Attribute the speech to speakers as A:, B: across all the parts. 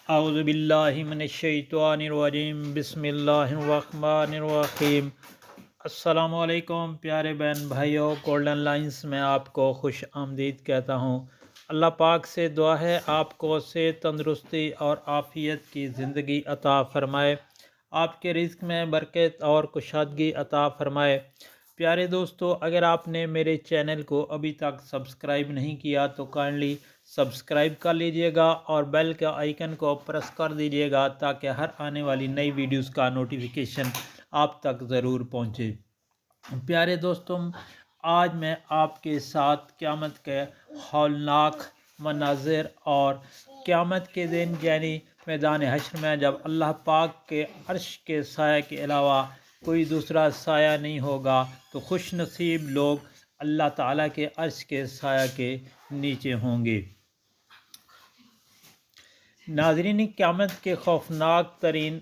A: اعوذ باللہ من الشیطان الرجیم بسم اللہ الرحمن الرحیم۔ السلام علیکم پیارے بہن بھائیوں، گولڈن لائنز میں آپ کو خوش آمدید کہتا ہوں۔ اللہ پاک سے دعا ہے آپ کو صحت، تندرستی اور عافیت کی زندگی عطا فرمائے، آپ کے رزق میں برکت اور کشادگی عطا فرمائے۔ پیارے دوستو، اگر آپ نے میرے چینل کو ابھی تک سبسکرائب نہیں کیا تو کائنڈلی سبسکرائب کر لیجئے گا اور بیل کے آئیکن کو پریس کر دیجئے گا تاکہ ہر آنے والی نئی ویڈیوز کا نوٹیفیکیشن آپ تک ضرور پہنچے۔ پیارے دوستوں، آج میں آپ کے ساتھ قیامت کے ہولناک مناظر اور قیامت کے دن یعنی میدان حشر میں جب اللہ پاک کے عرش کے سایہ کے علاوہ کوئی دوسرا سایہ نہیں ہوگا تو خوش نصیب لوگ اللہ تعالیٰ کے عرش کے سایہ کے نیچے ہوں گے۔ ناظرین، قیامت کے خوفناک ترین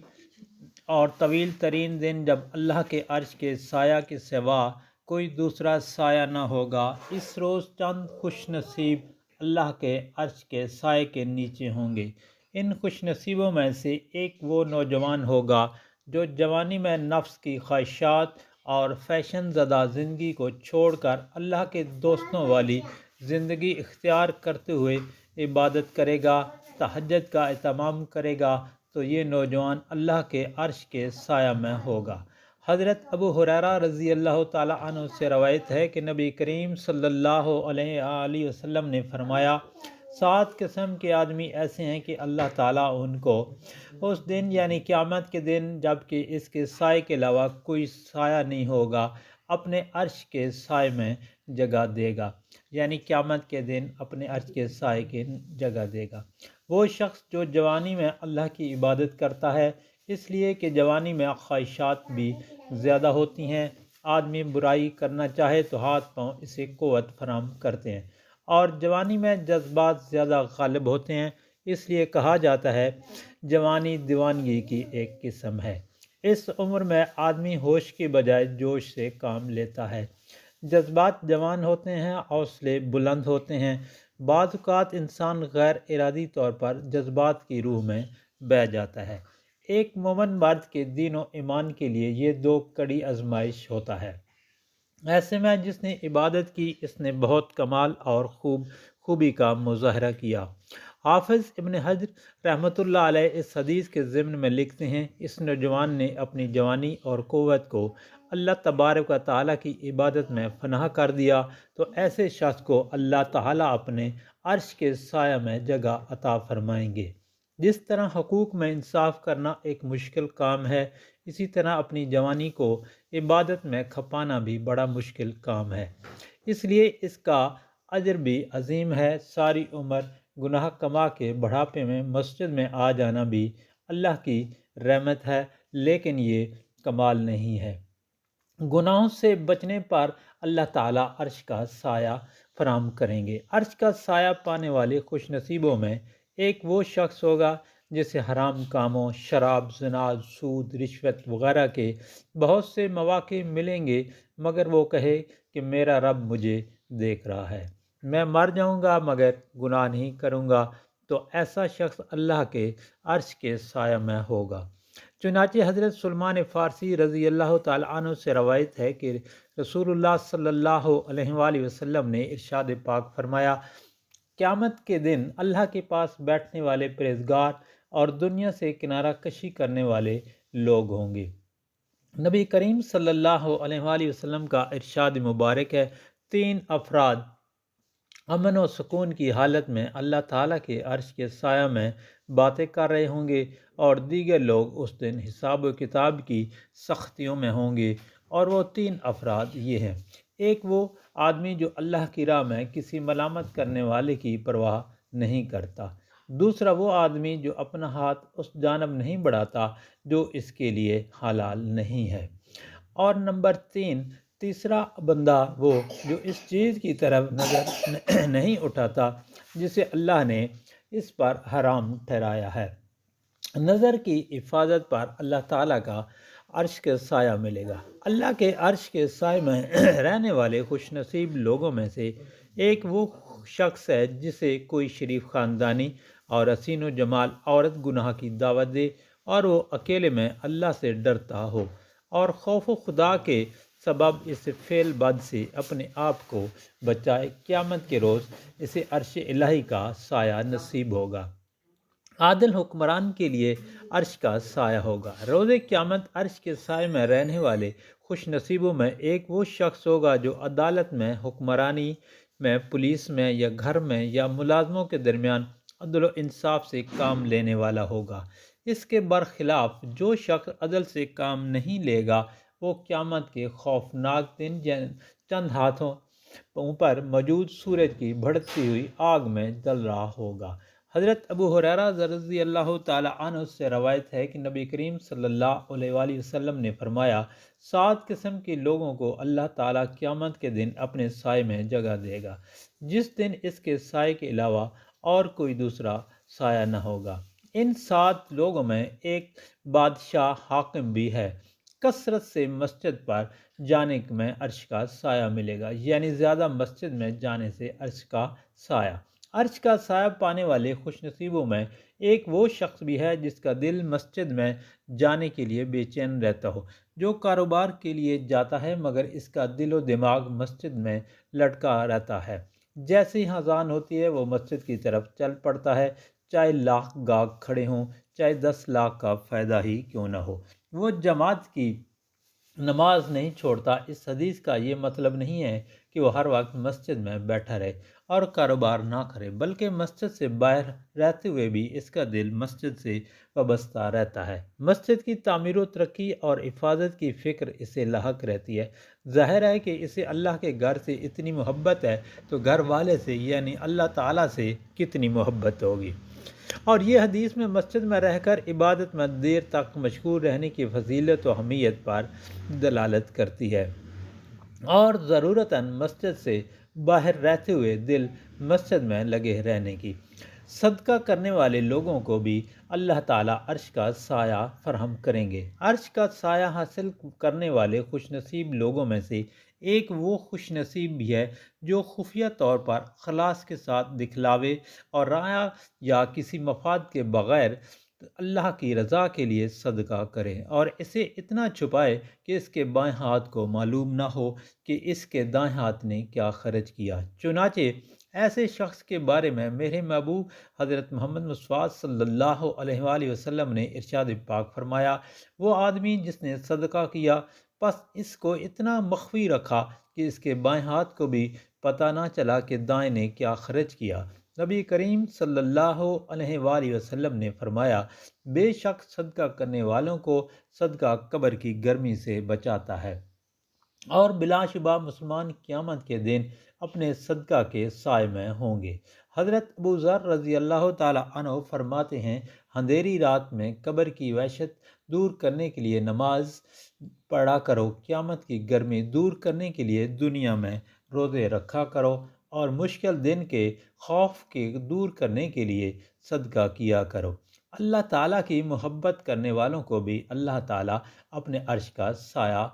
A: اور طویل ترین دن جب اللہ کے عرش کے سایہ کے سوا کوئی دوسرا سایہ نہ ہوگا، اس روز چند خوش نصیب اللہ کے عرش کے سائے کے نیچے ہوں گے۔ ان خوش نصیبوں میں سے ایک وہ نوجوان ہوگا جو جوانی میں نفس کی خواہشات اور فیشن زدہ زندگی کو چھوڑ کر اللہ کے دوستوں والی زندگی اختیار کرتے ہوئے عبادت کرے گا، تہجد کا اہتمام کرے گا، تو یہ نوجوان اللہ کے عرش کے سایہ میں ہوگا۔ حضرت ابو ہریرہ رضی اللہ تعالیٰ عنہ سے روایت ہے کہ نبی کریم صلی اللہ علیہ وآلہ وسلم نے فرمایا، 7 قسم کے آدمی ایسے ہیں کہ اللہ تعالیٰ ان کو اس دن یعنی قیامت کے دن جب کہ اس کے سائے کے علاوہ کوئی سایہ نہیں ہوگا، اپنے عرش کے سائے میں جگہ دے گا، یعنی قیامت کے دن اپنے عرش کے سائے کی جگہ دے گا۔ وہ شخص جو جوانی میں اللہ کی عبادت کرتا ہے، اس لیے کہ جوانی میں خواہشات بھی زیادہ ہوتی ہیں، آدمی برائی کرنا چاہے تو ہاتھ پاؤں اسے قوت فراہم کرتے ہیں، اور جوانی میں جذبات زیادہ غالب ہوتے ہیں، اس لیے کہا جاتا ہے جوانی دیوانگی کی ایک قسم ہے۔ اس عمر میں آدمی ہوش کی بجائے جوش سے کام لیتا ہے، جذبات جوان ہوتے ہیں، حوصلے بلند ہوتے ہیں۔ بعض اوقات انسان غیر ارادی طور پر جذبات کی روح میں بہہ جاتا ہے۔ ایک مومن مرد کے دین و ایمان کے لیے یہ 2 کڑی آزمائش ہوتا ہے۔ ایسے میں جس نے عبادت کی، اس نے بہت کمال اور خوبی کا مظاہرہ کیا۔ حافظ ابن حجر رحمۃ اللہ علیہ اس حدیث کے ضمن میں لکھتے ہیں، اس نوجوان نے اپنی جوانی اور قوت کو اللہ تبارک و تعالیٰ کی عبادت میں فنا کر دیا تو ایسے شخص کو اللہ تعالیٰ اپنے عرش کے سایہ میں جگہ عطا فرمائیں گے۔ جس طرح حقوق میں انصاف کرنا ایک مشکل کام ہے، اسی طرح اپنی جوانی کو عبادت میں کھپانا بھی بڑا مشکل کام ہے، اس لیے اس کا اجر بھی عظیم ہے۔ ساری عمر گناہ کما کے بڑھاپے میں مسجد میں آ جانا بھی اللہ کی رحمت ہے، لیکن یہ کمال نہیں ہے۔ گناہوں سے بچنے پر اللہ تعالیٰ عرش کا سایہ فراہم کریں گے۔ عرش کا سایہ پانے والے خوش نصیبوں میں ایک وہ شخص ہوگا جسے حرام کاموں، شراب، زنا، سود، رشوت وغیرہ کے بہت سے مواقع ملیں گے، مگر وہ کہے کہ میرا رب مجھے دیکھ رہا ہے، میں مر جاؤں گا مگر گناہ نہیں کروں گا، تو ایسا شخص اللہ کے عرش کے سایہ میں ہوگا۔ چنانچہ حضرت سلمان فارسی رضی اللہ تعالیٰ عنہ سے روایت ہے کہ رسول اللہ صلی اللہ علیہ وآلہ وسلم نے ارشاد پاک فرمایا، قیامت کے دن اللہ کے پاس بیٹھنے والے پرہیزگار اور دنیا سے کنارہ کشی کرنے والے لوگ ہوں گے۔ نبی کریم صلی اللہ علیہ وآلہ وسلم کا ارشاد مبارک ہے، 3 افراد امن و سکون کی حالت میں اللہ تعالیٰ کے عرش کے سایہ میں باتیں کر رہے ہوں گے، اور دیگر لوگ اس دن حساب و کتاب کی سختیوں میں ہوں گے، اور وہ 3 افراد یہ ہیں۔ ایک وہ آدمی جو اللہ کی راہ میں کسی ملامت کرنے والے کی پرواہ نہیں کرتا، دوسرا وہ آدمی جو اپنا ہاتھ اس جانب نہیں بڑھاتا جو اس کے لیے حلال نہیں ہے، اور نمبر 3 تیسرا بندہ وہ جو اس چیز کی طرف نظر نہیں اٹھاتا جسے اللہ نے اس پر حرام ٹھہرایا ہے۔ نظر کی حفاظت پر اللہ تعالیٰ کا عرش کا سایہ ملے گا۔ اللہ کے عرش کے سائے میں رہنے والے خوش نصیب لوگوں میں سے ایک وہ شخص ہے جسے کوئی شریف خاندانی اور حسین و جمال عورت گناہ کی دعوت دے اور وہ اکیلے میں اللہ سے ڈرتا ہو اور خوف و خدا کے سبب اس فعل بد سے اپنے آپ کو بچائے، قیامت کے روز اسے عرش الہی کا سایہ نصیب ہوگا۔ عادل حکمران کے لیے عرش کا سایہ ہوگا۔ روز قیامت عرش کے سائے میں رہنے والے خوش نصیبوں میں ایک وہ شخص ہوگا جو عدالت میں، حکمرانی میں، پولیس میں یا گھر میں یا ملازموں کے درمیان عدل و انصاف سے کام لینے والا ہوگا۔ اس کے برخلاف جو شخص عدل سے کام نہیں لے گا وہ قیامت کے خوفناک دن چند ہاتھوں پر موجود سورج کی بھڑکتی ہوئی آگ میں جل رہا ہوگا۔ حضرت ابو ہریرہ رضی اللہ تعالی عنہ سے روایت ہے کہ نبی کریم صلی اللہ علیہ وآلہ وسلم نے فرمایا، 7 قسم کے لوگوں کو اللہ تعالیٰ قیامت کے دن اپنے سائے میں جگہ دے گا، جس دن اس کے سائے کے علاوہ اور کوئی دوسرا سایہ نہ ہوگا۔ ان 7 لوگوں میں ایک بادشاہ حاکم بھی ہے۔ کثرت سے مسجد پر جانے میں عرش کا سایہ ملے گا، یعنی زیادہ مسجد میں جانے سے عرش کا سایہ۔ عرش کا سایہ پانے والے خوش نصیبوں میں ایک وہ شخص بھی ہے جس کا دل مسجد میں جانے کے لیے بے چین رہتا ہو، جو کاروبار کے لیے جاتا ہے مگر اس کا دل و دماغ مسجد میں لٹکا رہتا ہے۔ جیسے ہی اذان ہوتی ہے وہ مسجد کی طرف چل پڑتا ہے، چاہے لاکھ گاہک کھڑے ہوں، چاہے 10 لاکھ کا فائدہ ہی کیوں نہ ہو، وہ جماعت کی نماز نہیں چھوڑتا۔ اس حدیث کا یہ مطلب نہیں ہے کہ وہ ہر وقت مسجد میں بیٹھا رہے اور کاروبار نہ کرے، بلکہ مسجد سے باہر رہتے ہوئے بھی اس کا دل مسجد سے وابستہ رہتا ہے۔ مسجد کی تعمیر و ترقی اور حفاظت کی فکر اسے لاحق رہتی ہے۔ ظاہر ہے کہ اسے اللہ کے گھر سے اتنی محبت ہے تو گھر والے سے یعنی اللہ تعالیٰ سے کتنی محبت ہوگی۔ اور یہ حدیث میں مسجد میں رہ کر عبادت میں دیر تک مشغول رہنے کی فضیلت و اہمیت پر دلالت کرتی ہے، اور ضرورتاً مسجد سے باہر رہتے ہوئے دل مسجد میں لگے رہنے کی۔ صدقہ کرنے والے لوگوں کو بھی اللہ تعالیٰ عرش کا سایہ فراہم کریں گے۔ عرش کا سایہ حاصل کرنے والے خوش نصیب لوگوں میں سے ایک وہ خوش نصیب بھی ہے جو خفیہ طور پر خلاص کے ساتھ دکھلاوے اور رعایا یا کسی مفاد کے بغیر اللہ کی رضا کے لیے صدقہ کرے اور اسے اتنا چھپائے کہ اس کے بائیں ہاتھ کو معلوم نہ ہو کہ اس کے دائیں ہاتھ نے کیا خرچ کیا۔ چنانچہ ایسے شخص کے بارے میں میرے محبوب حضرت محمد مصطفیٰ صلی اللہ علیہ وآلہ وسلم نے ارشاد پاک فرمایا، وہ آدمی جس نے صدقہ کیا پس اس کو اتنا مخفی رکھا کہ اس کے بائیں ہاتھ کو بھی پتہ نہ چلا کہ دائیں نے کیا خرچ کیا۔ نبی کریم صلی اللہ علیہ وآلہ وسلم نے فرمایا، بے شک صدقہ کرنے والوں کو صدقہ قبر کی گرمی سے بچاتا ہے، اور بلا شبہ مسلمان قیامت کے دن اپنے صدقہ کے سائے میں ہوں گے۔ حضرت ابو ذر رضی اللہ تعالیٰ عنہ فرماتے ہیں، اندھیری رات میں قبر کی وحشت دور کرنے کے لیے نماز پڑھا کرو، قیامت کی گرمی دور کرنے کے لیے دنیا میں روزے رکھا کرو، اور مشکل دن کے خوف کے دور کرنے کے لیے صدقہ کیا کرو۔ اللہ تعالیٰ کی محبت کرنے والوں کو بھی اللہ تعالیٰ اپنے عرش کا سایہ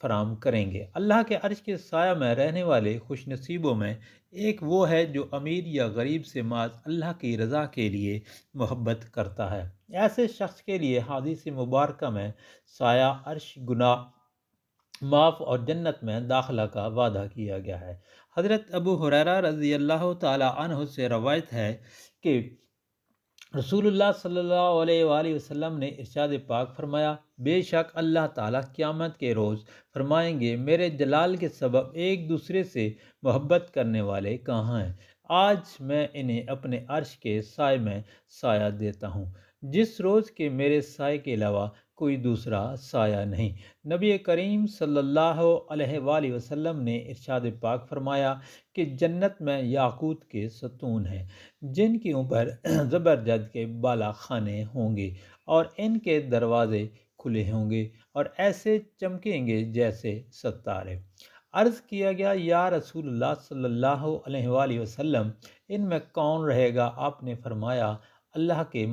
A: فراہم کریں گے۔ اللہ کے عرش کے سایہ میں رہنے والے خوش نصیبوں میں ایک وہ ہے جو امیر یا غریب سے محض اللہ کی رضا کے لیے محبت کرتا ہے۔ ایسے شخص کے لیے حدیث مبارکہ میں سایہ عرش، گناہ معاف اور جنت میں داخلہ کا وعدہ کیا گیا ہے۔ حضرت ابو ہریرہ رضی اللہ تعالی عنہ سے روایت ہے کہ رسول اللہ صلی اللہ علیہ وآلہ وسلم نے ارشاد پاک فرمایا، بے شک اللہ تعالیٰ قیامت کے روز فرمائیں گے، میرے جلال کے سبب ایک دوسرے سے محبت کرنے والے کہاں ہیں؟ آج میں انہیں اپنے عرش کے سائے میں سایہ دیتا ہوں، جس روز کے میرے سائے کے علاوہ کوئی دوسرا سایہ نہیں۔ نبی کریم صلی اللہ علیہ وآلہ وسلم نے ارشاد پاک فرمایا کہ جنت میں یاقوت کے ستون ہیں، جن کے اوپر زبرجد کے بالا خانے ہوں گے اور ان کے دروازے کھلے ہوں گے اور ایسے چمکیں گے جیسے ستارے۔ عرض کیا گیا، یا رسول اللہ صلی اللہ علیہ وآلہ وسلم، ان میں کون رہے گا؟ آپ نے فرمایا، اللہ کے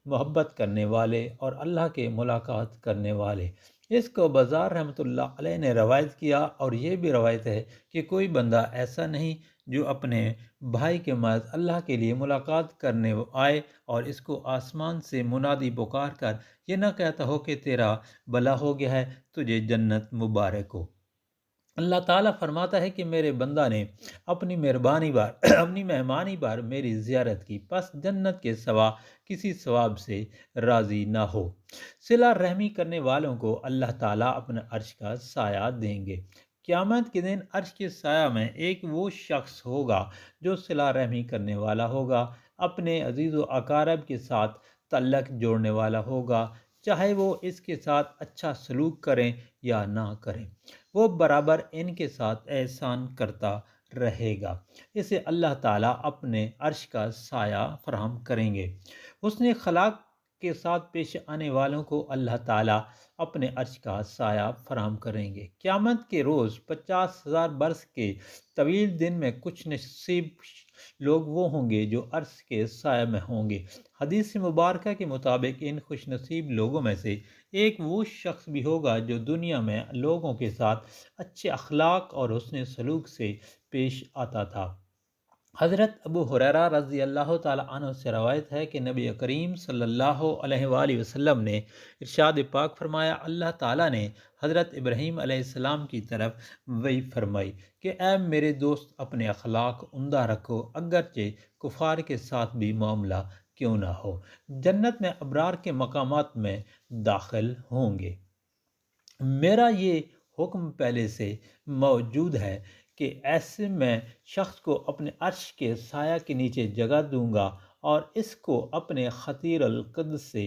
A: محبت کرنے والے اور اللہ کے ملاقات کرنے والے۔ اس کو بازار رحمۃ اللہ علیہ نے روایت کیا، اور یہ بھی روایت ہے کہ کوئی بندہ ایسا نہیں جو اپنے بھائی کے محض اللہ کے لیے ملاقات کرنے آئے اور اس کو آسمان سے منادی پکار کر یہ نہ کہتا ہو کہ تیرا بھلا ہو گیا ہے، تجھے جنت مبارک ہو۔ اللہ تعالیٰ فرماتا ہے کہ میرے بندہ نے اپنی مہمانی بار میری زیارت کی، پس جنت کے سوا کسی ثواب سے راضی نہ ہو۔ صلہ رحمی کرنے والوں کو اللہ تعالیٰ اپنے عرش کا سایہ دیں گے۔ قیامت کے دن عرش کے سایہ میں ایک وہ شخص ہوگا جو صلہ رحمی کرنے والا ہوگا، اپنے عزیز و اقارب کے ساتھ تعلق جوڑنے والا ہوگا، چاہے وہ اس کے ساتھ اچھا سلوک کریں یا نہ کریں، وہ برابر ان کے ساتھ احسان کرتا رہے گا۔ اسے اللہ تعالیٰ اپنے عرش کا سایہ فراہم کریں گے۔ حسن اخلاق کے ساتھ پیش آنے والوں کو اللہ تعالیٰ اپنے عرش کا سایہ فراہم کریں گے۔ قیامت کے روز 50,000 برس کے طویل دن میں کچھ نصیب لوگ وہ ہوں گے جو عرش کے سایہ میں ہوں گے۔ حدیث مبارکہ کے مطابق ان خوش نصیب لوگوں میں سے ایک وہ شخص بھی ہوگا جو دنیا میں لوگوں کے ساتھ اچھے اخلاق اور حسن سلوک سے پیش آتا تھا۔ حضرت ابو ہریرہ رضی اللہ تعالیٰ عنہ سے روایت ہے کہ نبی کریم صلی اللہ علیہ وآلہ وسلم نے ارشاد پاک فرمایا، اللہ تعالیٰ نے حضرت ابراہیم علیہ السلام کی طرف وحی فرمائی کہ اے میرے دوست، اپنے اخلاق عمدہ رکھو، اگرچہ کفار کے ساتھ بھی معاملہ کیوں نہ ہو۔ جنت میں ابرار کے مقامات میں داخل ہوں گے۔ میرا یہ حکم پہلے سے موجود ہے کہ ایسے میں شخص کو اپنے عرش کے سایہ کے نیچے جگہ دوں گا اور اس کو اپنے خطیر القد سے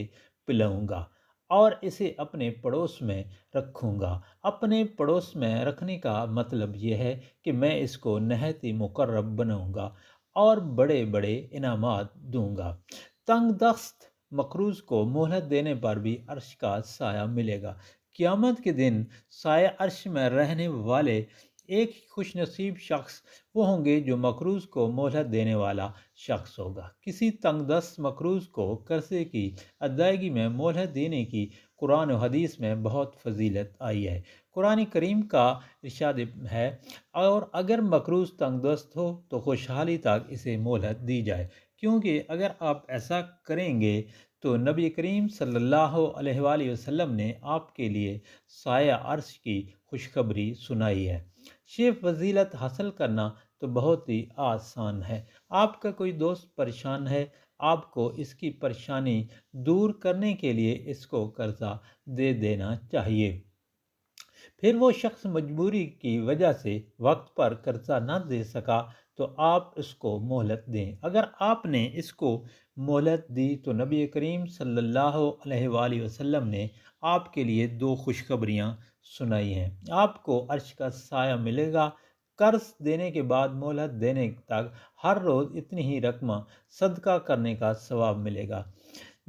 A: پلاؤں گا اور اسے اپنے پڑوس میں رکھوں گا۔ اپنے پڑوس میں رکھنے کا مطلب یہ ہے کہ میں اس کو نہایت ہی مقرب بناؤں گا اور بڑے بڑے انعامات دوں گا۔ تنگ دست مقروض کو مہلت دینے پر بھی عرش کا سایہ ملے گا۔ قیامت کے دن سایہ عرش میں رہنے والے ایک خوش نصیب شخص وہ ہوں گے جو مقروض کو مہلت دینے والا شخص ہوگا۔ کسی تنگ دست مقروض کو قرضے کی ادائیگی میں مہلت دینے کی قرآن و حدیث میں بہت فضیلت آئی ہے۔ قرآن کریم کا ارشاد ہے، اور اگر مقروض تنگ دست ہو تو خوشحالی تک اسے مہلت دی جائے، کیونکہ اگر آپ ایسا کریں گے تو نبی کریم صلی اللہ علیہ وآلہ وسلم نے آپ کے لیے سایہ عرش کی خوشخبری سنائی ہے۔ یہ فضیلت حاصل کرنا تو بہت ہی آسان ہے۔ آپ کا کوئی دوست پریشان ہے، آپ کو اس کی پریشانی دور کرنے کے لیے اس کو قرضہ دے دینا چاہیے۔ پھر وہ شخص مجبوری کی وجہ سے وقت پر قرضہ نہ دے سکا تو آپ اس کو مہلت دیں۔ اگر آپ نے اس کو مہلت دی تو نبی کریم صلی اللہ علیہ وآلہ وسلم نے آپ کے لیے 2 خوشخبریاں سنائی ہیں۔ آپ کو عرش کا سایہ ملے گا، قرض دینے کے بعد مہلت دینے تک ہر روز اتنی ہی رقم صدقہ کرنے کا ثواب ملے گا۔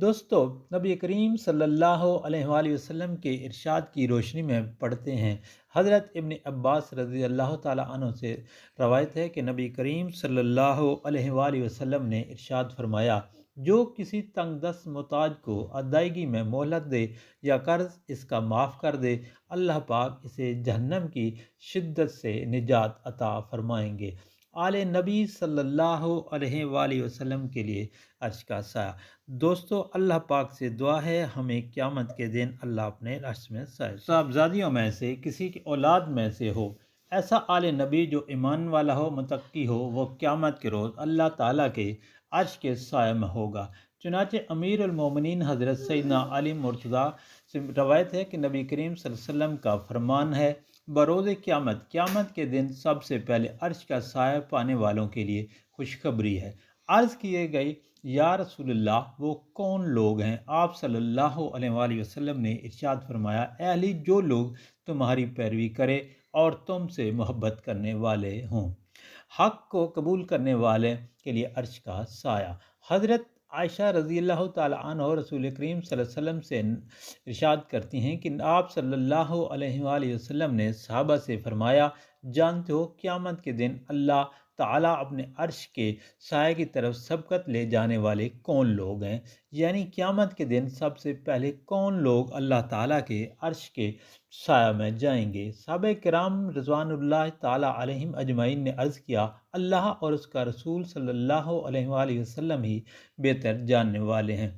A: دوستو، نبی کریم صلی اللہ علیہ وآلہ وسلم کے ارشاد کی روشنی میں پڑھتے ہیں۔ حضرت ابن عباس رضی اللہ تعالیٰ عنہ سے روایت ہے کہ نبی کریم صلی اللہ علیہ وآلہ وسلم نے ارشاد فرمایا، جو کسی تنگ دست محتاج کو ادائیگی میں مہلت دے یا قرض اس کا معاف کر دے، اللہ پاک اسے جہنم کی شدت سے نجات عطا فرمائیں گے۔ آل نبی صلی اللہ علیہ وآلہ وسلم کے لیے عرش کا سایہ۔ دوستو، اللہ پاک سے دعا ہے ہمیں قیامت کے دن اللہ اپنے عرش میں سایہ۔ صاحبزادیوں میں سے کسی کی اولاد میں سے ہو ایسا آل نبی جو ایمان والا ہو، متقی ہو، وہ قیامت کے روز اللہ تعالیٰ کے عرش کے سایہ میں ہوگا۔ چنانچہ امیر المومنین حضرت سیدنا علی مرتضیٰ سے روایت ہے کہ نبی کریم صلی اللہ علیہ وسلم کا فرمان ہے، بروز قیامت کے دن سب سے پہلے عرش کا سایہ پانے والوں کے لیے خوشخبری ہے۔ عرض کیے گئے، یا رسول اللہ، وہ کون لوگ ہیں؟ آپ صلی اللہ علیہ وآلہ وسلم نے ارشاد فرمایا، اے علی، جو لوگ تمہاری پیروی کرے اور تم سے محبت کرنے والے ہوں۔ حق کو قبول کرنے والے کے لیے عرش کا سایہ۔ حضرت عائشہ رضی اللہ تعالیٰ عنہ رسول کریم صلی اللہ علیہ وسلم سے ارشاد کرتی ہیں کہ آپ صلی اللہ علیہ وآلہ وسلم نے صحابہ سے فرمایا، جانتے ہو قیامت کے دن اللہ تعالیٰ اپنے عرش کے سائے کی طرف سبقت لے جانے والے کون لوگ ہیں، یعنی قیامت کے دن سب سے پہلے کون لوگ اللہ تعالیٰ کے عرش کے سایہ میں جائیں گے؟ صحابہ کرام رضوان اللہ تعالیٰ علیہم اجمعین نے عرض کیا، اللہ اور اس کا رسول صلی اللہ علیہ وآلہ وسلم ہی بہتر جاننے والے ہیں۔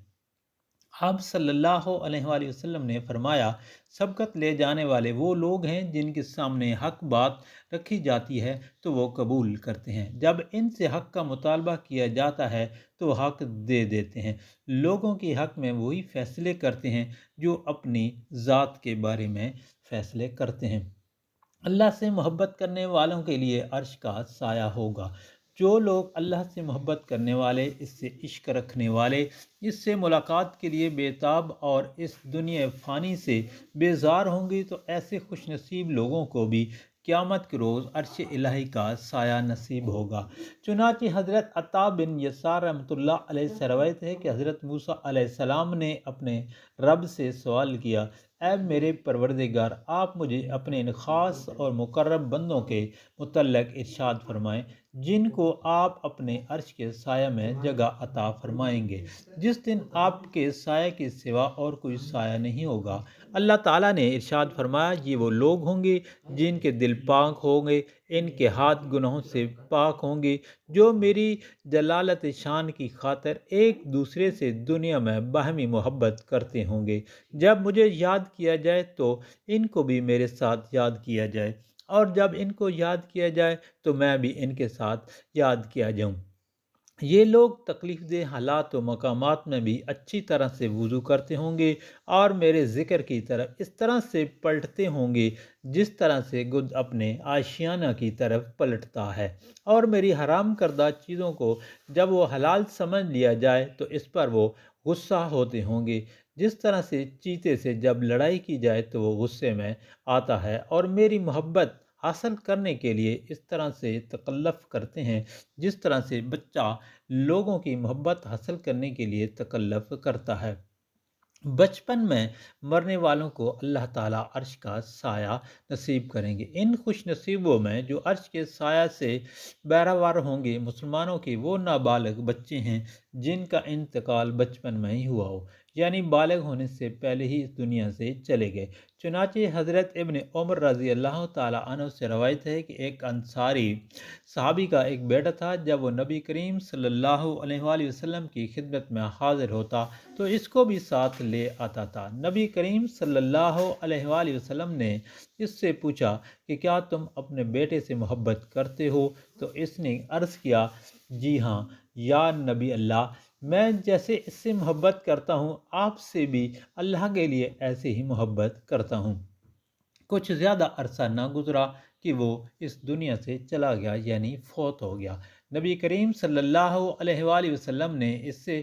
A: آپ صلی اللہ علیہ وآلہ وسلم نے فرمایا، سبقت لے جانے والے وہ لوگ ہیں جن کے سامنے حق بات رکھی جاتی ہے تو وہ قبول کرتے ہیں، جب ان سے حق کا مطالبہ کیا جاتا ہے تو حق دے دیتے ہیں۔ لوگوں کے حق میں وہی فیصلے کرتے ہیں جو اپنی ذات کے بارے میں فیصلے کرتے ہیں۔ اللہ سے محبت کرنے والوں کے لیے عرش کا سایہ ہوگا۔ جو لوگ اللہ سے محبت کرنے والے، اس سے عشق رکھنے والے، اس سے ملاقات کے لیے بےتاب اور اس دنیا فانی سے بیزار ہوں گے تو ایسے خوش نصیب لوگوں کو بھی قیامت کے روز عرش الہی کا سایہ نصیب ہوگا۔ چنانچہ حضرت عطا بن یسار رحمۃ اللہ علیہ سے روایت ہے کہ حضرت موسیٰ علیہ السلام نے اپنے رب سے سوال کیا، اے میرے پروردگار، آپ مجھے اپنے ان خاص اور مقرب بندوں کے متعلق ارشاد فرمائیں جن کو آپ اپنے عرش کے سایہ میں جگہ عطا فرمائیں گے، جس دن آپ کے سایہ کے سوا اور کوئی سایہ نہیں ہوگا۔ اللہ تعالیٰ نے ارشاد فرمایا، یہ وہ لوگ ہوں گے جن کے دل پاک ہوں گے، ان کے ہاتھ گناہوں سے پاک ہوں گے، جو میری جلالت شان کی خاطر ایک دوسرے سے دنیا میں باہمی محبت کرتے ہوں گے۔ جب مجھے یاد کیا جائے تو ان کو بھی میرے ساتھ یاد کیا جائے، اور جب ان کو یاد کیا جائے تو میں بھی ان کے ساتھ یاد کیا جاؤں۔ یہ لوگ تکلیف دہ حالات و مقامات میں بھی اچھی طرح سے وضو کرتے ہوں گے اور میرے ذکر کی طرف اس طرح سے پلٹتے ہوں گے جس طرح سے گدھ اپنے آشیانہ کی طرف پلٹتا ہے، اور میری حرام کردہ چیزوں کو جب وہ حلال سمجھ لیا جائے تو اس پر وہ غصہ ہوتے ہوں گے، جس طرح سے چیتے سے جب لڑائی کی جائے تو وہ غصے میں آتا ہے، اور میری محبت حاصل کرنے کے لیے اس طرح سے تکلف کرتے ہیں جس طرح سے بچہ لوگوں کی محبت حاصل کرنے کے لیے تکلف کرتا ہے۔ بچپن میں مرنے والوں کو اللہ تعالیٰ عرش کا سایہ نصیب کریں گے۔ ان خوش نصیبوں میں جو عرش کے سایہ سے بہرہوار ہوں گے، مسلمانوں کے وہ نابالغ بچے ہیں جن کا انتقال بچپن میں ہی ہوا ہو، یعنی بالغ ہونے سے پہلے ہی اس دنیا سے چلے گئے۔ چنانچہ حضرت ابن عمر رضی اللہ تعالیٰ عنہ سے روایت ہے کہ ایک انصاری صحابی کا ایک بیٹا تھا، جب وہ نبی کریم صلی اللہ علیہ وآلہ وسلم کی خدمت میں حاضر ہوتا تو اس کو بھی ساتھ لے آتا تھا۔ نبی کریم صلی اللہ علیہ وآلہ وسلم نے اس سے پوچھا کہ کیا تم اپنے بیٹے سے محبت کرتے ہو؟ تو اس نے عرض کیا، جی ہاں یا نبی اللہ، میں جیسے اس سے محبت کرتا ہوں آپ سے بھی اللہ کے لیے ایسے ہی محبت کرتا ہوں۔ کچھ زیادہ عرصہ نہ گزرا کہ وہ اس دنیا سے چلا گیا، یعنی فوت ہو گیا۔ نبی کریم صلی اللہ علیہ وآلہ وسلم نے اس سے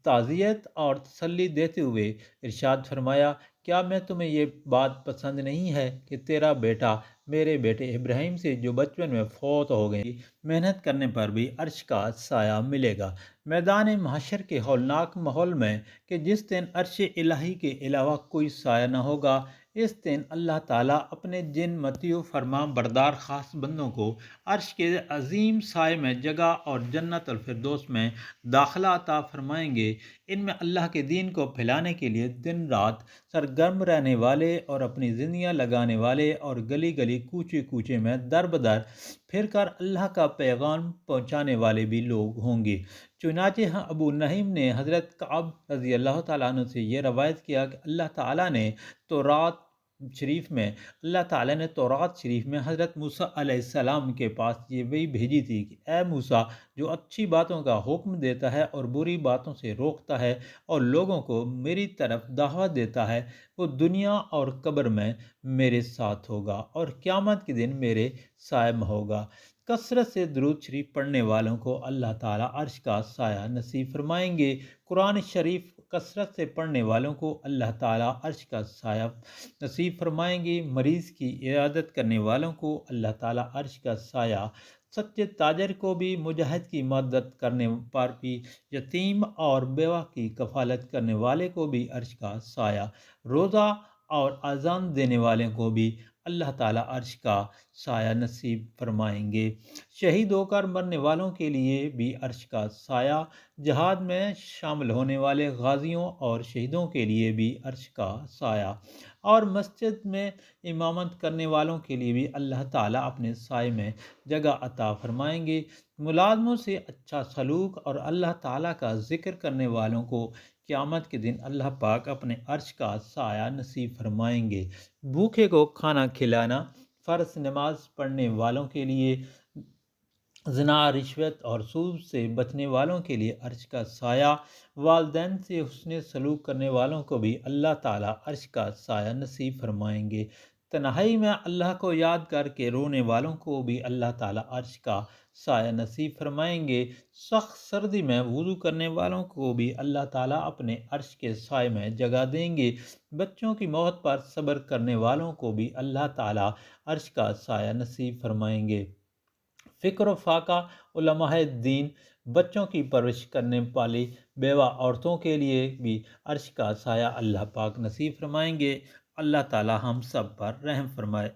A: تعزیت اور تسلی دیتے ہوئے ارشاد فرمایا، کیا میں تمہیں یہ بات پسند نہیں ہے کہ تیرا بیٹا میرے بیٹے ابراہیم سے جو بچپن میں فوت ہو گئی، محنت کرنے پر بھی عرش کا سایہ ملے گا۔ میدان محشر کے ہولناک ماحول میں کہ جس دن عرش الہی کے علاوہ کوئی سایہ نہ ہوگا، اس دن اللہ تعالیٰ اپنے جن مطیع و فرمان بردار خاص بندوں کو عرش کے عظیم سائے میں جگہ اور جنت الفردوس میں داخلہ عطا فرمائیں گے۔ ان میں اللہ کے دین کو پھیلانے کے لیے دن رات سرگرم رہنے والے اور اپنی زندگیاں لگانے والے اور گلی گلی کوچے کوچے میں در بدر پھر کر اللہ کا پیغام پہنچانے والے بھی لوگ ہوں گے۔ چنانچہ ابو نعیم نے حضرت کعب رضی اللہ تعالیٰ عنہ سے یہ روایت کیا کہ اللہ تعالیٰ نے تورات شریف میں حضرت موسیٰ علیہ السلام کے پاس یہ وحی بھیجی تھی کہ اے موسیٰ، جو اچھی باتوں کا حکم دیتا ہے اور بری باتوں سے روکتا ہے اور لوگوں کو میری طرف دعوت دیتا ہے، وہ دنیا اور قبر میں میرے ساتھ ہوگا اور قیامت کے دن میرے سائے میں ہوگا۔ کثرت سے درود شریف پڑھنے والوں کو اللہ تعالیٰ عرش کا سایہ نصیب فرمائیں گے۔ قرآن شریف کثرت سے پڑھنے والوں کو اللہ تعالیٰ عرش کا سایہ نصیب فرمائیں گے۔ مریض کی عیادت کرنے والوں کو اللہ تعالیٰ عرش کا سایہ، سچے تاجر کو بھی، مجاہد کی مدد کرنے پر بھی، یتیم اور بیوہ کی کفالت کرنے والے کو بھی عرش کا سایہ، روزہ اور اذان دینے والے کو بھی اللہ تعالیٰ عرش کا سایہ نصیب فرمائیں گے۔ شہید ہو کر مرنے والوں کے لیے بھی عرش کا سایہ، جہاد میں شامل ہونے والے غازیوں اور شہیدوں کے لیے بھی عرش کا سایہ، اور مسجد میں امامت کرنے والوں کے لیے بھی اللہ تعالیٰ اپنے سائے میں جگہ عطا فرمائیں گے۔ ملازموں سے اچھا سلوک اور اللہ تعالیٰ کا ذکر کرنے والوں کو قیامت کے دن اللہ پاک اپنے عرش کا سایہ نصیب فرمائیں گے۔ بھوکے کو کھانا کھلانا، فرض نماز پڑھنے والوں کے لیے، زنا، رشوت اور سود سے بچنے والوں کے لیے عرش کا سایہ، والدین سے حسن سلوک کرنے والوں کو بھی اللہ تعالیٰ عرش کا سایہ نصیب فرمائیں گے۔ تنہائی میں اللہ کو یاد کر کے رونے والوں کو بھی اللہ تعالیٰ عرش کا سایہ نصیب فرمائیں گے۔ سخت سردی میں وضو کرنے والوں کو بھی اللہ تعالیٰ اپنے عرش کے سائے میں جگہ دیں گے۔ بچوں کی موت پر صبر کرنے والوں کو بھی اللہ تعالیٰ عرش کا سایہ نصیب فرمائیں گے۔ فکر و فاقہ علماء دین، بچوں کی پرورش کرنے والی بیوہ عورتوں کے لیے بھی عرش کا سایہ اللہ پاک نصیب فرمائیں گے۔ اللہ تعالیٰ ہم سب پر رحم فرمائے۔